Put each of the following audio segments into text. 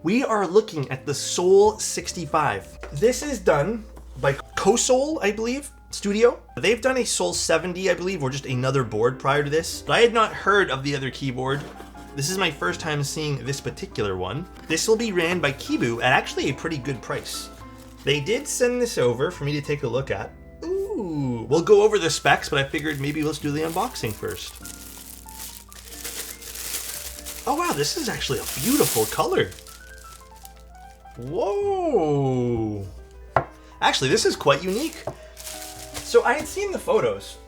we are looking at the Soul 65. This is done by Kosol, I believe, Studio. They've done a Soul 70, I believe, or just another board prior to this. But I had not heard of the other keyboard. This is my first time seeing this particular one. This will be ran by Kibu at actually a pretty good price. They did send this over for me to take a look at. Ooh, we'll go over the specs, but I figured maybe let's do the unboxing first. Oh wow, this is actually a beautiful color. Whoa. Actually, this is quite unique. So I had seen the photos,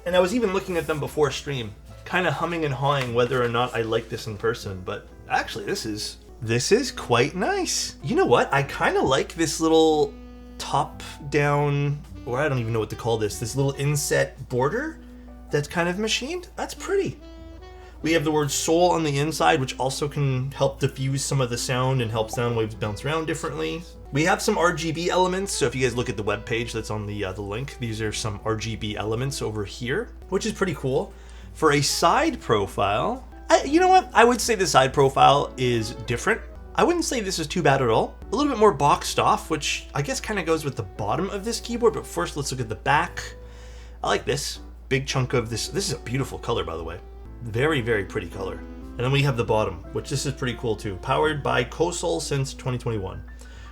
and I was even looking at them before stream, kind of humming and hawing whether or not I like this in person, but actually this is quite nice. You know what? I kind of like this little top down, or I don't even know what to call this little inset border that's kind of machined. That's pretty. We have the word soul on the inside, which also can help diffuse some of the sound and help sound waves bounce around differently. We have some RGB elements, so if you guys look at the webpage that's on the link, these are some RGB elements over here, which is pretty cool. For a side profile, you know what? I would say the side profile is different. I wouldn't say this is too bad at all. A little bit more boxed off, which I guess kind of goes with the bottom of this keyboard, but first let's look at the back. I like this. Big chunk of this. This is a beautiful color, by the way. Very, very pretty color. And then we have the bottom, which this is pretty cool too. Powered by Kosol since 2021.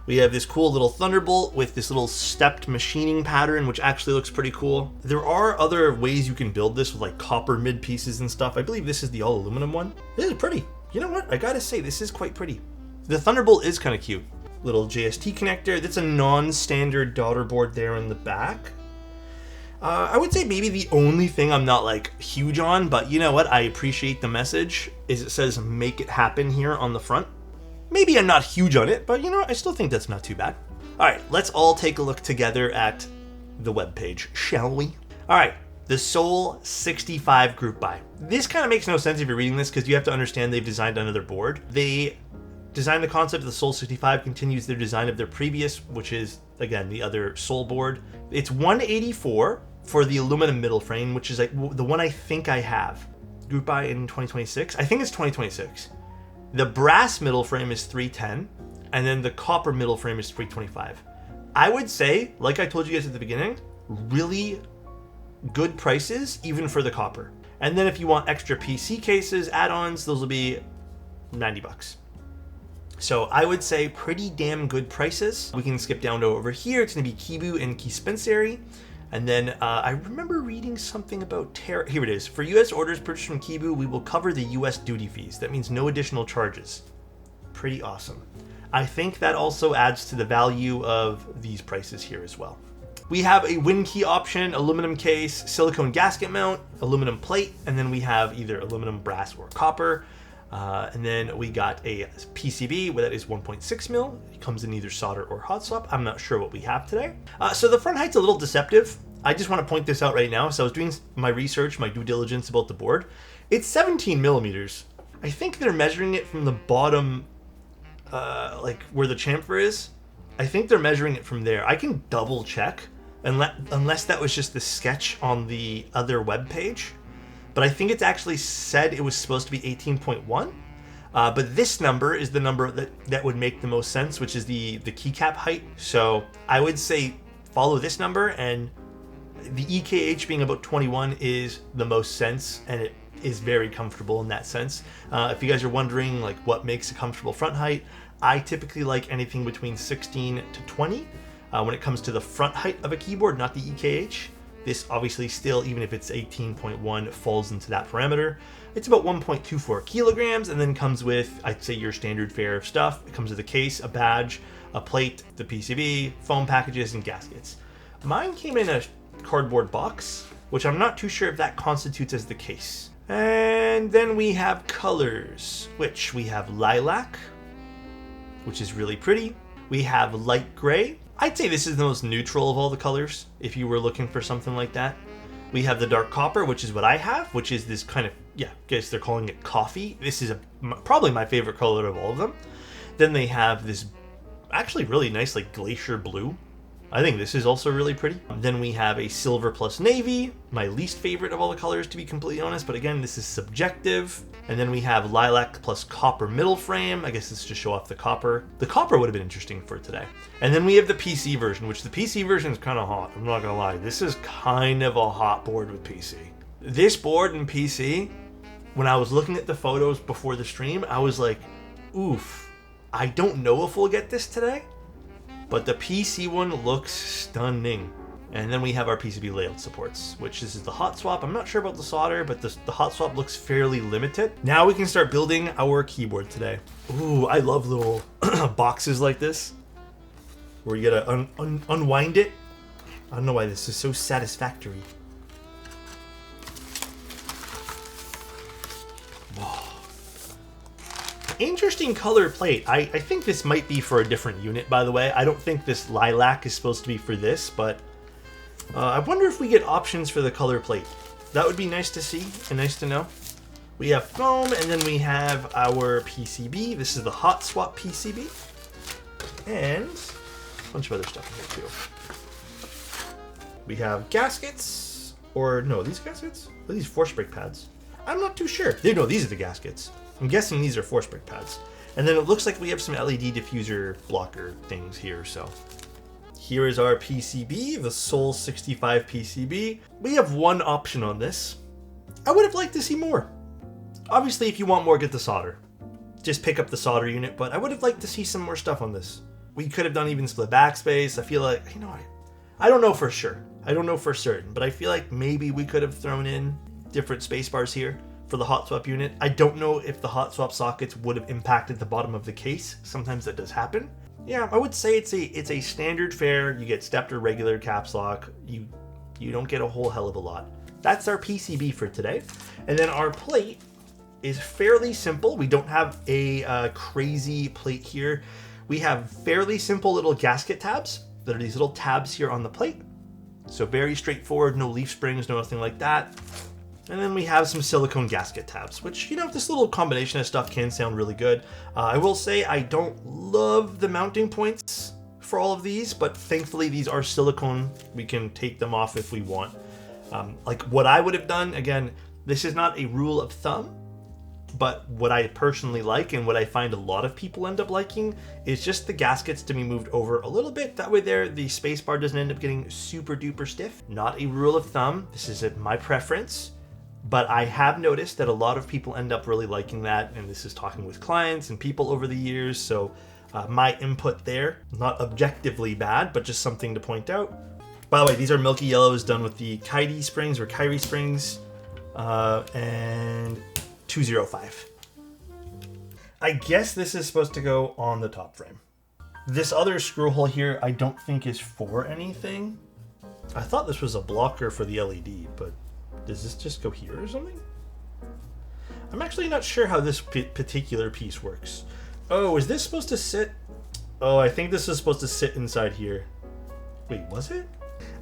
We have this cool little Thunderbolt with this little stepped machining pattern, which actually looks pretty cool. There are other ways you can build this with like copper mid pieces and stuff. I believe this is the all aluminum one. This is pretty. You know what? I gotta say, this is quite pretty. The Thunderbolt is kind of cute. Little JST connector. That's a non-standard daughter board there in the back. I would say maybe the only thing I'm not like huge on, but you know what? I appreciate the message, is it says make it happen here on the front. Maybe I'm not huge on it, but you know, I still think that's not too bad. All right, let's all take a look together at the webpage, shall we? All right, the Soul 65 group buy. This kind of makes no sense if you're reading this, because you have to understand they've designed another board. They designed the concept of the Soul 65, continues their design of their previous, which is, again, the other Soul board. It's $184 for the aluminum middle frame, which is like the one I think I have. Group buy in 2026. I think it's 2026. The brass middle frame is $310, and then the copper middle frame is $325. I would say, like I told you guys at the beginning, really good prices, even for the copper. And then if you want extra PC cases, add-ons, those will be $90. So I would say pretty damn good prices. We can skip down to over here. It's gonna be Kibu and Keyspensary. And then I remember reading something about here it is. For US orders purchased from Kibu, we will cover the US duty fees. That means no additional charges. Pretty awesome. I think that also adds to the value of these prices here as well. We have a win key option, aluminum case, silicone gasket mount, aluminum plate, and then we have either aluminum, brass, or copper. And then we got a PCB, that is 1.6 mil. It comes in either solder or hot swap. I'm not sure what we have today. So the front height's a little deceptive. I just want to point this out right now. So I was doing my research, my due diligence about the board. It's 17 millimeters. I think they're measuring it from the bottom, like where the chamfer is. I think they're measuring it from there. I can double check, unless that was just the sketch on the other web page. But I think it's actually said it was supposed to be 18.1. But this number is the number that would make the most sense, which is the keycap height. So I would say follow this number, and the EKH being about 21 is the most sense, and it is very comfortable in that sense. If you guys are wondering like what makes a comfortable front height, I typically like anything between 16 to 20 when it comes to the front height of a keyboard, not the EKH. This obviously still, even if it's 18.1, falls into that parameter. It's about 1.24 kilograms, and then comes with, I'd say, your standard fare of stuff. It comes with a case, a badge, a plate, the PCB, foam packages, and gaskets. Mine came in a cardboard box, which I'm not too sure if that constitutes as the case. And then we have colors, which we have lilac, which is really pretty. We have light gray. I'd say this is the most neutral of all the colors, if you were looking for something like that. We have the dark copper, which is what I have, which is this kind of, I guess they're calling it coffee. This is probably my favorite color of all of them. Then they have this actually really nice like glacier blue. I think this is also really pretty. Then we have a silver plus navy, my least favorite of all the colors to be completely honest, but again, this is subjective. And then we have lilac plus copper middle frame. I guess this is to show off the copper. The copper would have been interesting for today. And then we have the PC version, which the PC version is kind of hot. I'm not gonna lie. This is kind of a hot board with PC. This board in PC, when I was looking at the photos before the stream, I was like, oof, I don't know if we'll get this today, but the PC one looks stunning. And then we have our PCB layout supports, which is the hot swap. I'm not sure about the solder, but the hot swap looks fairly limited. Now we can start building our keyboard today. Ooh, I love little boxes like this, where you gotta unwind it. I don't know why this is so satisfactory. Interesting color plate. I think this might be for a different unit, by the way. I don't think this lilac is supposed to be for this, but I wonder if we get options for the color plate. That would be nice to see and nice to know. We have foam, and then we have our PCB. This is the hot swap PCB. And a bunch of other stuff in here too. We have gaskets, or no, these gaskets? Are these force brake pads? I'm not too sure. No, these are the gaskets. I'm guessing these are force brake pads. And then it looks like we have some LED diffuser blocker things here, so. Here is our PCB, the Sol 65 PCB. We have one option on this. I would have liked to see more. Obviously, if you want more, get the solder. Just pick up the solder unit, but I would have liked to see some more stuff on this. We could have done even split backspace. I feel like, you know, I don't know for sure. I don't know for certain, but I feel like maybe we could have thrown in different space bars here for the hot swap unit. I don't know if the hot swap sockets would have impacted the bottom of the case. Sometimes that does happen. Yeah, I would say it's a standard fare. You get stepped or regular caps lock. You don't get a whole hell of a lot. That's our PCB for today. And then our plate is fairly simple. We don't have a crazy plate here. We have fairly simple little gasket tabs that are these little tabs here on the plate. So very straightforward, no leaf springs, no nothing like that. And then we have some silicone gasket tabs, which, you know, this little combination of stuff can sound really good. I will say I don't love the mounting points for all of these, but thankfully these are silicone. We can take them off if we want. Like what I would have done, again, this is not a rule of thumb, but what I personally like and what I find a lot of people end up liking is just the gaskets to be moved over a little bit. That way there, the space bar doesn't end up getting super duper stiff. Not a rule of thumb. This is my preference. But I have noticed that a lot of people end up really liking that, and this is talking with clients and people over the years, so my input there, not objectively bad, but just something to point out. By the way, these are Milky Yellows done with the Kyrie springs or Kyrie springs, and 205. I guess this is supposed to go on the top frame. This other screw hole here I don't think is for anything. I thought this was a blocker for the LED, but does this just go here or something? I'm actually not sure how this particular piece works. Oh, is this supposed to sit? Oh, I think this is supposed to sit inside here. Wait, was it?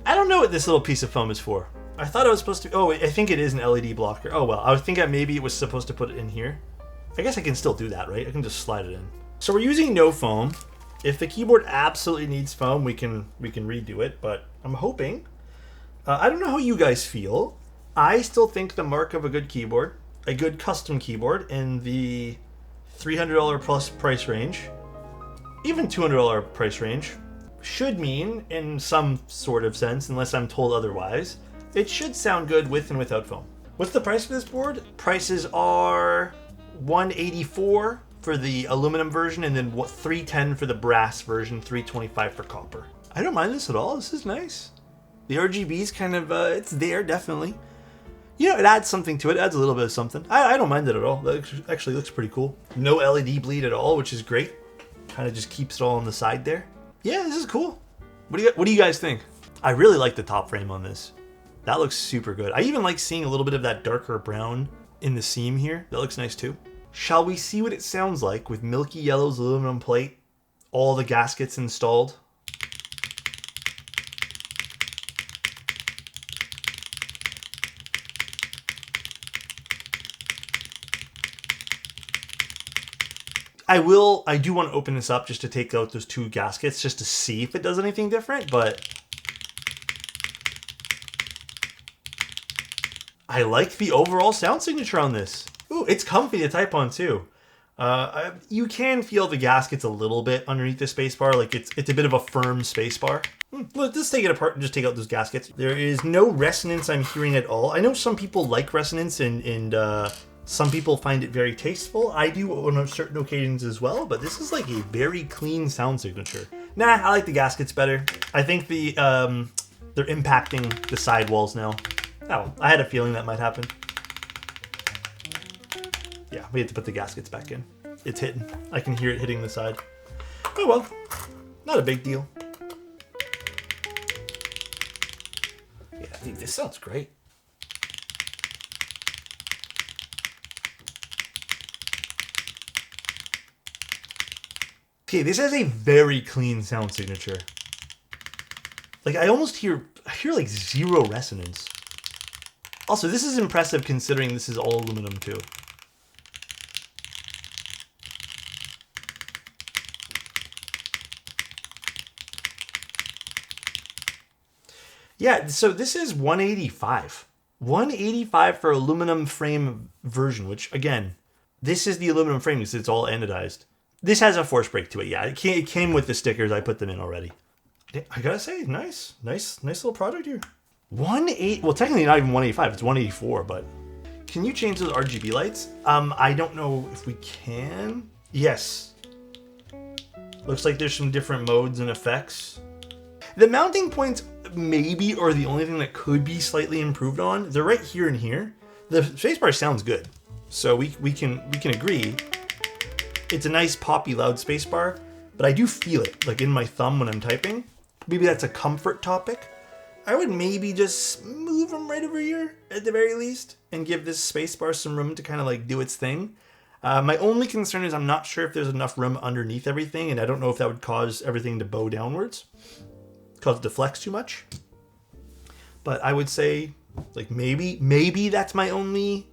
I don't know what this little piece of foam is for. I thought it was supposed to, oh, I think it is an LED blocker. Oh, well, I was thinking maybe it was supposed to put it in here. I guess I can still do that, right? I can just slide it in. So we're using no foam. If the keyboard absolutely needs foam, we can redo it, but I'm hoping. I don't know how you guys feel. I still think the mark of a good keyboard, a good custom keyboard in the $300 plus price range, even $200 price range, should mean, in some sort of sense, unless I'm told otherwise, it should sound good with and without foam. What's the price for this board? Prices are $184 for the aluminum version, and then $310 for the brass version, $325 for copper. I don't mind this at all. This is nice. The RGB's kind of, it's there, definitely. You know, it adds something to it. It adds a little bit of something. I don't mind it at all. That actually looks pretty cool. No LED bleed at all, which is great. Kind of just keeps it all on the side there. Yeah, this is cool. What do you guys think? I really like the top frame on this. That looks super good. I even like seeing a little bit of that darker brown in the seam here. That looks nice too. Shall we see what it sounds like with Milky Yellow's aluminum plate, all the gaskets installed? I do want to open this up just to take out those 2 gaskets just to see if it does anything different, but I like the overall sound signature on this. Ooh, it's comfy to type on too. You can feel the gaskets a little bit underneath the spacebar, like it's a bit of a firm spacebar. Let's take it apart and just take out those gaskets. There is no resonance I'm hearing at all. I know some people like resonance and some people find it very tasteful. I do on certain occasions as well, but this is like a very clean sound signature. Nah, I like the gaskets better. I think they're impacting the sidewalls now. Oh, I had a feeling that might happen. Yeah, we have to put the gaskets back in. It's hitting. I can hear it hitting the side. Oh well, not a big deal. Yeah, I think this sounds great. Okay, this has a very clean sound signature. Like I hear like 0 resonance. Also, this is impressive considering this is all aluminum too. Yeah, so this is 185. 185 for aluminum frame version, which again, this is the aluminum frame because it's all anodized. This has a force break to it, yeah. It came with the stickers. I put them in already. I gotta say, nice little product here. Well, technically not even 185, it's 184, but can you change those RGB lights? I don't know if we can. Yes. Looks like there's some different modes and effects. The mounting points maybe are the only thing that could be slightly improved on. They're right here and here. The spacebar sounds good, so we can agree. It's a nice poppy loud spacebar, but I do feel it like in my thumb when I'm typing. Maybe that's a comfort topic. I would maybe just move them right over here at the very least and give this spacebar some room to kind of like do its thing. My only concern is I'm not sure if there's enough room underneath everything, and I don't know if that would cause everything to bow downwards, cause it to flex too much. But I would say like maybe that's my only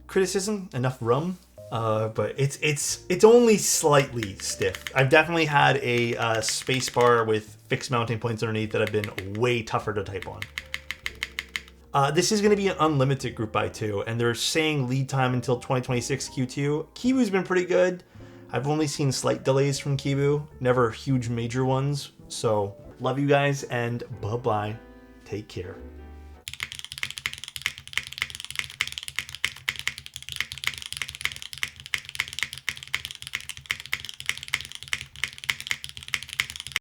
criticism, enough room. But it's only slightly stiff. I've definitely had a spacebar with fixed mounting points underneath that have been way tougher to type on. This is going to be an unlimited group buy too, and they're saying lead time until 2026 Q2. Kibu's been pretty good. I've only seen slight delays from Kibu, never huge major ones. So love you guys and bye-bye. Take care.